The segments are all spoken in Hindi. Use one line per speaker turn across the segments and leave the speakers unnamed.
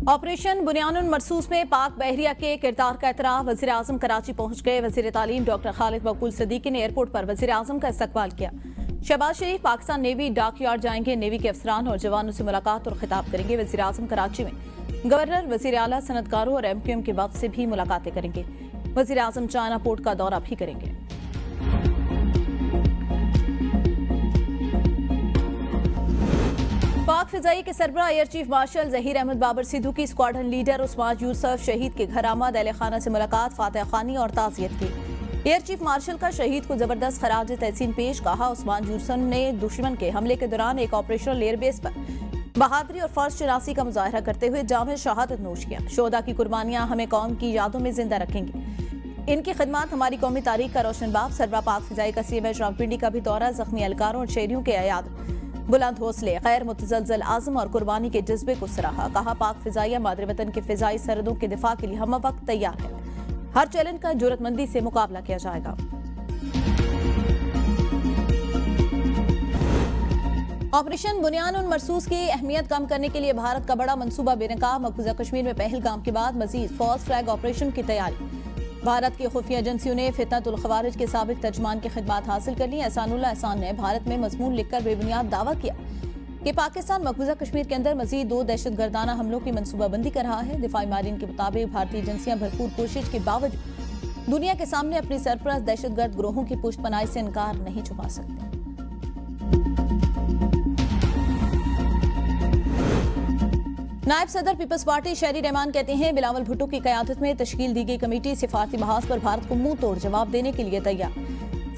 ऑपरेशन बुनियानुल मरसूस में पाक बहरिया के किरदार का एतराफ। वजीर आजम कराची पहुंच गए। वजीर तालीम डॉक्टर खालिद मकबूल सिद्दीकी ने एयरपोर्ट पर वजीर आजम का इस्तकबाल किया। शहबाज शरीफ पाकिस्तान नेवी डाक यार्ड जाएंगे। नेवी के अफसरान और जवानों से मुलाकात और खिताब करेंगे। वजीर आजम कराची में गवर्नर, वजीर आला, सनतकारों और MQM के वक्त से भी मुलाकातें करेंगे। वजीर आजम चाइना पोर्ट का दौरा भी करेंगे। पाक फिजाई के सरबराह air chief marshal Zaheer Ahmed Babar Sidhu की स्क्वाड्रन लीडर उस्मान यूसुफ शहीद के घर आमद। अहले खाना से मुलाकात, फातह खानी और ताज़ियत की। एयर चीफ मार्शल का शहीद को जबरदस्त खराज तहसीन पेश। कहा, उस्मान यूसुफ ने दुश्मन के हमले के दौरान एक ऑपरेशनल एयरबेस पर बहादुरी और फर्ज शनासी का मुजाहरा करते हुए जाम शहादत नोश किया। शोहदा की कुर्बानियां हमें कौम की यादों में जिंदा रखेंगी। इनकी खिदमत हमारी कौमी तारीख का रोशन बाब। सरबराह पाक फिजाई का CMH रावलपिंडी का भी दौरा। जख्मी एहलकारों और शहरियों के अयाद, बुलंद हौसले, गैर मुतजलजल आज़म और कुर्बानी के जज्बे को सराहा। कहा, पाक फिजाइया मादरे वतन के फिजाई सरहदों के दिफा के लिए हम वक्त तैयार है। हर चैलेंज का जुर्रतमंदी से मुकाबला किया जाएगा। ऑपरेशन बुनियानुल मरसूस की अहमियत कम करने के लिए भारत का बड़ा मंसूबा बेनकाब। मकबूजा कश्मीर में पहलगाम के बाद मजीद फॉल्स फ्लैग ऑपरेशन की तैयारी। भारत की खुफिया एजेंसियों ने फितनतुल खवारिज के साबिक तर्जमान की खिदमात हासिल कर ली। एहसानुल्लाह एहसान ने भारत में मजमून लिखकर बेबुनियाद दावा किया कि पाकिस्तान मकबूजा कश्मीर के अंदर मजीद 2 दहशतगर्दाना हमलों की मनसूबाबंदी कर रहा है। दिफाई मारीन के मुताबिक भारतीय एजेंसियां भरपूर कोशिश के बावजूद दुनिया के सामने अपनी सरपरस्त दहशतगर्द ग्रोहों की पुष्टपनाही से इनकार नहीं छुपा सकते। नायब सदर पीपल्स पार्टी शहरी रहमान कहते हैं, बिलावल भुट्टो की क़यादत में तश्कील दी गई कमेटी सिफारती महाज पर भारत को मुंह तोड़ जवाब देने के लिए तैयार।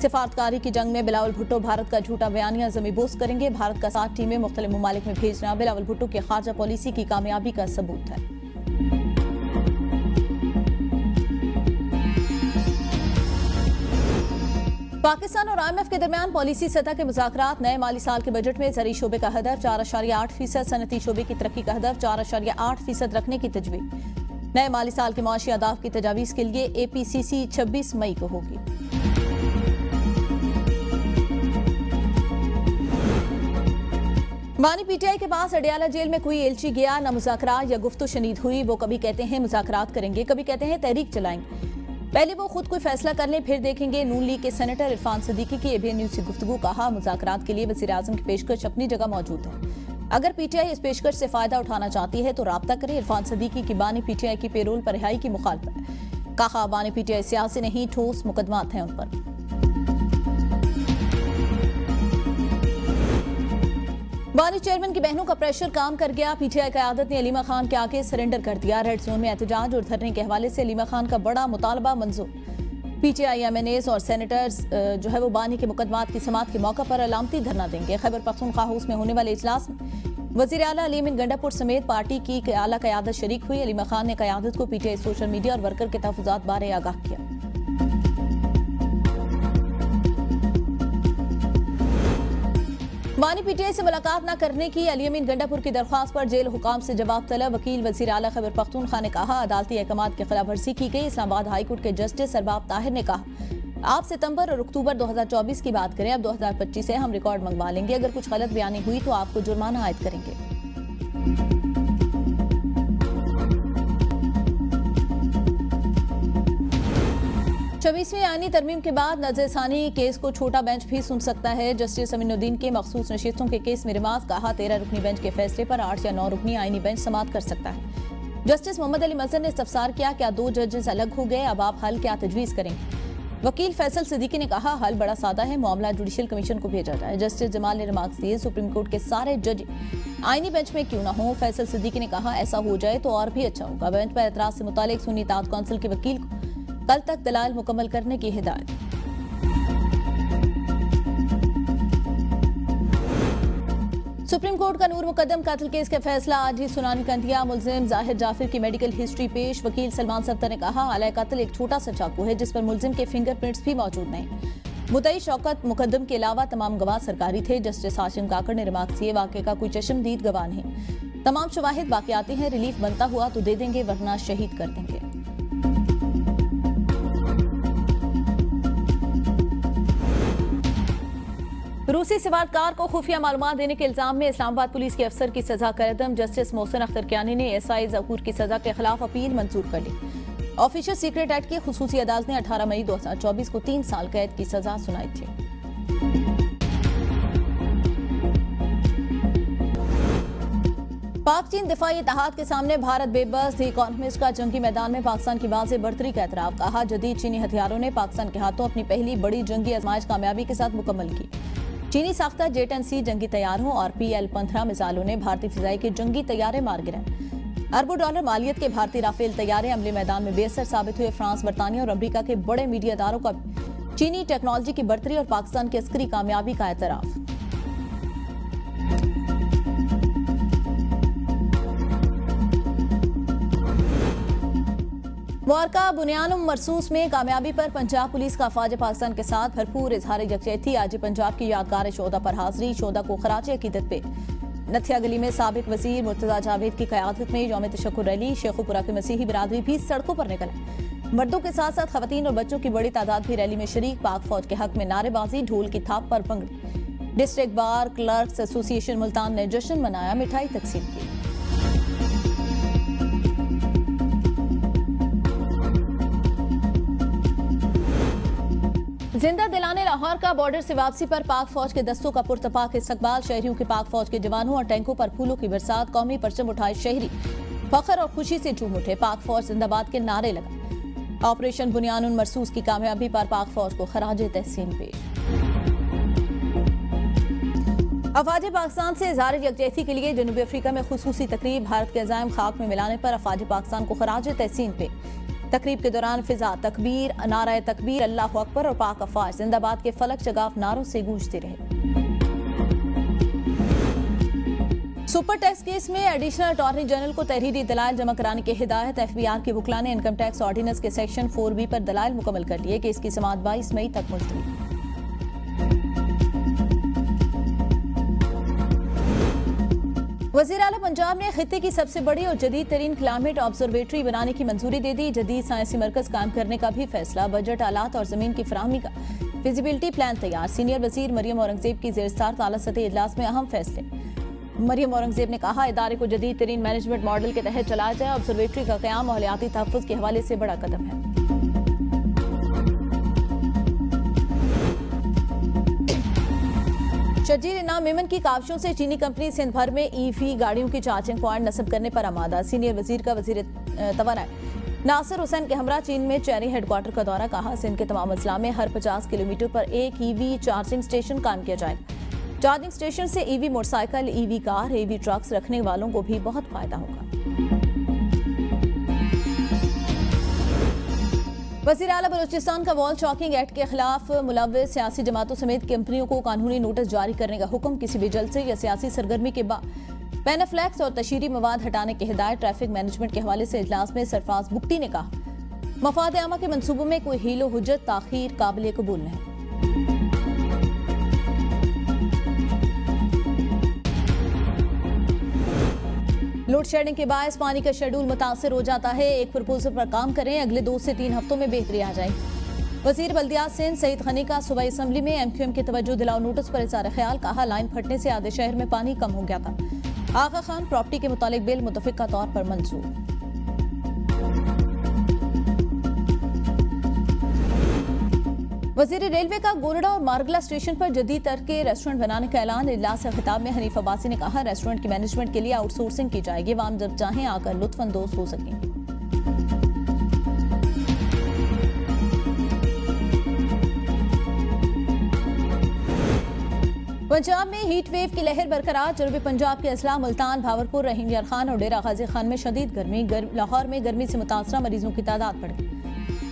सिफारतकारी की जंग में बिलावल भुट्टो भारत का झूठा बयानिया ज़मीबोस करेंगे। भारत का 7 टीमें मुख्तलिफ ममालिक में भेजना बिलावल भुट्टो की खारजा पॉलिसी की कामयाबी का सबूत है। पाकिस्तान और IMF के दरमियान पॉलिसी सतह के मुज़ाकरात। नए माली साल के बजट में ज़री शोबे का हदफ 4.8%, सनती शोबे की तरक्की का हदफ 4.8% रखने की तजवीज़। नए माली साल के माशी अहदाफ की तजावीज़ के लिए APCC 26 मई को होगी। बानी PTI के पास अडियाला जेल में कोई एलची गया, न मुज़ाकरात या गुफ्तगू शनीद हुई। वो कभी कहते हैं मुज़ाकरात करेंगे, कभी कहते हैं तहरीक चलाएंगे। पहले वो खुद कोई फैसला कर लें, फिर देखेंगे। नून लीग के सेनेटर इरफान सिद्दीकी की ABN न्यूज़ से गुफ्तगू। कहा, मुज़ाकरात के लिए वज़ीर आज़म की पेशकश अपनी जगह मौजूद है। अगर PTI इस पेशकश से फायदा उठाना चाहती है तो राब्ता करे। इरफान सिद्दीकी की बानी PTI की पेरोल पर रिहाई की मुखालफत। कहा, बानी PTI सियासी नहीं, ठोस मुकदमात हैं उन पर। बानी चेयरमैन की बहनों का प्रेशर काम कर गया। PTI क़यादत ने अलीमा खान के आगे सरेंडर कर दिया। रेड जोन में एहतजाज और धरने के हवाले से अलीमा खान का बड़ा मुतालबा मंजूर। PTI MNAs और सेनेटर्स जो है वो बानी के मुकदमात की समात के मौका पर अलामती धरना देंगे। खैबर पख्तूनख्वा हाउस में होने वाले इजलास में वज़ीर आला अलीमिन गंडापुर समेत पार्टी की आला क़यादत शरीक हुई। अलीमा खान ने क़यादत को PTI सोशल मीडिया और वर्कर के तहफ़्फ़ुज़ात बारे आगाह किया। बानी PTI से मुलाकात न करने की अलीमिन गंडापुर की दरख्वास्त पर जेल हुकाम से जवाब तलब। वकील वज़ीर आला खैबर पख्तूनख्वा ने कहा, अदालती अहकामात की खिलाफ वर्जी की गई। इस्लामाबाद हाईकोर्ट के जस्टिस अरबाब ताहिर ने कहा, आप सितंबर और अक्टूबर 2024 की बात करें, अब 2025 से हम रिकॉर्ड मंगवा लेंगे। अगर कुछ गलत बयानी हुई तो आपको जुर्माना आयद करेंगे। 26वीं आईनी तरमीम के बाद नज़रसानी केस को छोटा बेंच भी सुन सकता है। जस्टिस अमीनुद्दीन के मखसूस नशिस्तों के केस में रिमांड। कहा, 13 रुकनी बेंच के फैसले पर 8 या 9 रुकनी आईनी बेंच समाअत कर सकता है। जस्टिस मोहम्मद अली मजहर ने इस्तफसार किया, क्या 2 जजेस अलग हो गए, अब आप हल क्या तजवीज़ करेंगे। वकील फैसल सिद्दीकी ने कहा, हल बड़ा सादा है, मामला जुडिशल कमीशन को भेजा जाए। जस्टिस जमाल ने रिमार्क्स दिए, सुप्रीम कोर्ट के सारे जज आईनी बेंच में क्यों ना हो। फैसल सिद्दीकी ने कहा, ऐसा हो जाए तो और भी अच्छा होगा। बेंच पर एतराज से मुतालिक सुन्नी इत्तेहाद कौंसिल के वकील को कल तक दलाल मुकम्मल करने की हिदायत। सुप्रीम कोर्ट का नूर मुकद्दम कत्ल केस का फैसला आज ही सुनाने का दिया। मुल्जिम जाहिर जाफिर की मेडिकल हिस्ट्री पेश। वकील सलमान सफ्तर ने कहा, आला कत्ल एक छोटा सा चाकू है जिस पर मुल्जिम के फिंगरप्रिंट्स भी मौजूद नहीं। मुद्दई शौकत मुकद्दम के अलावा तमाम गवाह सरकारी थे। जस्टिस हाशिम काकड़ ने रिमार्क दिए, वाक़े का कोई चश्मदीद गवाह नहीं, तमाम शवाहिद बाक़ियाती हैं, रिलीफ बनता हुआ तो दे देंगे वरना शहीद कर देंगे। रूसी सवारकार को खुफिया मालूमात देने के इल्जाम में इस्लामाबाद पुलिस के अफसर की सजा करदम जस्टिस मोहसिन अख्तर कियानी ने एसआई जहूर की सजा के खिलाफ अपील मंजूर कर ली। ऑफिशियल सीक्रेट एक्ट की खुसूसी अदालत ने 18 मई 2024 को 3 साल कैद की सजा सुनाई थी। पाक चीन दिफाई इत्तेहाद के सामने भारत बेबस। द इकोनॉमिस्ट का जंगी मैदान में पाकिस्तान की वाज़ेह बढ़तरी का एतराफ। कहा, जदीद चीनी हथियारों ने पाकिस्तान के हाथों अपनी पहली बड़ी जंगी आजमाइश कामयाबी के साथ मुकम्मल की। चीनी साख्ता जेट-10C जंगी तैयारों और PL-15 मिसाइलों ने भारतीय फिजाई के जंगी तैयारे मार गिराए। अरबों डॉलर मालियत के भारतीय राफेल तैयारे अमले मैदान में बेअसर साबित हुए। फ्रांस, बरतानिया और अमरीका के बड़े मीडिया इदारों का चीनी टेक्नोलॉजी की बढ़तरी और पाकिस्तान की अस्करी कामयाबी का एतराफ। मुआरका बुनियानुम मरसूस में कामयाबी पर पंजाब पुलिस का अफवाज पाकिस्तान के साथ भरपूर इजहार यकजहती। आज पंजाब की यादगार शोदा पर हाजिरी। शोदा को खराज अकीदत पे नथिया गली में साबिक वजीर मुर्तजा जावेद की क़यादत में यौम तशक्कुर रैली। शेखुपुरा की मसीही बिरादरी भी सड़कों पर निकला। मर्दों के साथ साथ खवातीन और बच्चों की बड़ी तादाद भी रैली में शरीक। पाक फौज के हक में नारेबाजी, ढोल की थाप पर bhangra. District bar clerks association Multan ने जश्न मनाया, मिठाई तकसीम की। जिंदा दिलाने लाहौर का बॉर्डर से वापसी पर पाक फौज के दस्तों का पुरतपाक इस्तकबाल। शहरियों के पाक फौज के जवानों और टैंकों पर फूलों की बरसात। कौमी परचम उठाए शहरी, फख्र और खुशी से झूम उठे। पाक फौज जिंदाबाद के नारे लगा। ऑपरेशन बुनियानुन मरसूस की कामयाबी पर पाक फौज को खराज तहसीन पेश। अफवाज पाकिस्तान से इज़हार यकजहती के लिए जनूबी अफ्रीका में खुसूसी तकरीब। भारत के अज़ाइम खाक में मिलाने पर अफवाज पाकिस्तान को खराज तहसीन पे। तकरीब के दौरान फिजा तकबीर, नारा तकबीर, अल्लाहु अकबर और पाक अफवाज जिंदाबाद के फलक चगाफ नारों से गूंजते रहे। सुपर टैक्स केस में एडिशनल अटॉर्नी जनरल को तहरीरी दलाइल जमा कराने की हिदायत। FBI की वकला ने इनकम टैक्स ऑर्डिनेंस के सेक्शन 4B पर दलाइल मुकम्मल कर लिए कि इसकी समाअत 22 मई तक मुलतवी। वज़ीर आला पंजाब ने खित्ते की सबसे बड़ी और जदीद तरीन क्लाइमेट ऑब्जर्वेटरी बनाने की मंजूरी दे दी। जदीद साइंसी मरकज कायम करने का भी फैसला। बजट आलात और जमीन की फराहमी का फिजिबिलिटी प्लान तैयार। सीनियर वजीर मरियम औरंगजेब की ज़ेर-सदारत ताला सतही इजलास में अहम फैसले। मरियम औरंगजेब ने कहा, इदारे को जदीद तरीन मैनेजमेंट मॉडल के तहत चलाया जाए। ऑब्जर्वेटरी का क़याम माहौलियाती तहफ़्फ़ुज़ के हवाले से बड़ा कदम है। शर्जील इनाम मेमन की काविशों से चीनी कंपनी सिंध भर में EV गाड़ियों की चार्जिंग पॉइंट नस्ब करने पर आमादा। सीनियर वजीर का वजीर तवानाई नासिर हुसैन के हमरा चीन में चेरी हेडक्वार्टर का दौरा। कहा, सिंध के तमाम अजला में हर 50 किलोमीटर पर एक EV चार्जिंग स्टेशन कायम किया जाएगा। चार्जिंग स्टेशन से EV motorcycle, EV car, EV trucks रखने वालों को भी बहुत फायदा होगा। वज़ीर आला बलूचिस्तान का वॉल चॉकिंग एक्ट के खिलाफ मुलव्विस सियासी जमातों समेत कंपनियों को कानूनी नोटिस जारी करने का हुक्म। किसी भी जलसे या सियासी सरगर्मी के बाद पेनाफ्लेक्स और तशहीरी मवाद हटाने की हिदायत। ट्रैफिक मैनेजमेंट के हवाले से इजलास में सरफराज बुख्ती ने कहा, मफाद आमा के मंसूबों में कोई हीलो हुज्जत ताखीर काबिल कबूल नहीं। लोड शेडिंग के बायस पानी का शेड्यूल मुतासर हो जाता है। एक प्रपोजल पर काम करें, अगले 2 से 3 हफ्तों में बेहतरी आ जाएगी। वजीर बल्दियात सिंध सईद खनी का सूबाई असम्बली में MQM की तवज्जो दिलाओ नोटिस पर इज़हार ख्याल। कहा, लाइन फटने से आधे शहर में पानी कम हो गया था। आगा खान प्रॉपर्टी के मुतालिक बिल मुतफिका तौर पर मंजूर। वजीर रेलवे का गोरडा और मारगला स्टेशन पर जदीद तरह के रेस्टोरेंट बनाने का ऐलान। इजलास से खिताब में हनीफ अब्बासी ने कहा, रेस्टोरेंट की मैनेजमेंट के लिए आउटसोर्सिंग की जाएगी। वाम जब चाहें आकर लुत्फानंदोज हो सकें। पंजाब में हीट वेव की लहर बरकरार। जनूबी पंजाब के अजला मुल्तान, भावरपुर, रहीम यार खान और डेरा गाजी खान में शदीद गर्मी। लाहौर में गर्मी से मुतासरा मरीजों की तादाद बढ़ गई।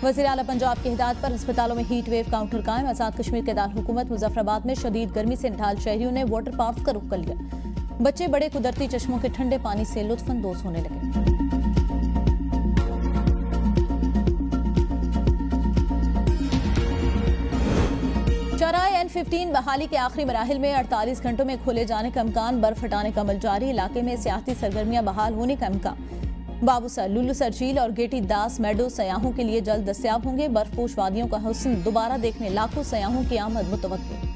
वज़ीर आला पंजाब की हिदायत पर अस्पतालों में हीट वेव काउंटर कायम। आज़ाद कश्मीर के दार हुकूमत मुजफ्फराबाद में शदीद गर्मी से निढाल शहरियों ने वाटर पार्क का रुख कर लिया। बच्चे बड़े कुदरती चश्मों के ठंडे पानी से लुत्फानंदोज होने लगे। चराय N15 बहाली के आखिरी मराहिल में 48 घंटों में खोले जाने का इम्कान। बर्फ हटाने का अमल जारी। इलाके में सियाहती सरगर्मियां बहाल होने का इम्कान। बाबूसर, लुल्लू सर झील और गेटी दास मेडो सयाहों के लिए जल्द दस्तयाब होंगे। बर्फपोश वादियों का हुस्न दोबारा देखने लाखों सयाहों की आमद मुतवक्किल।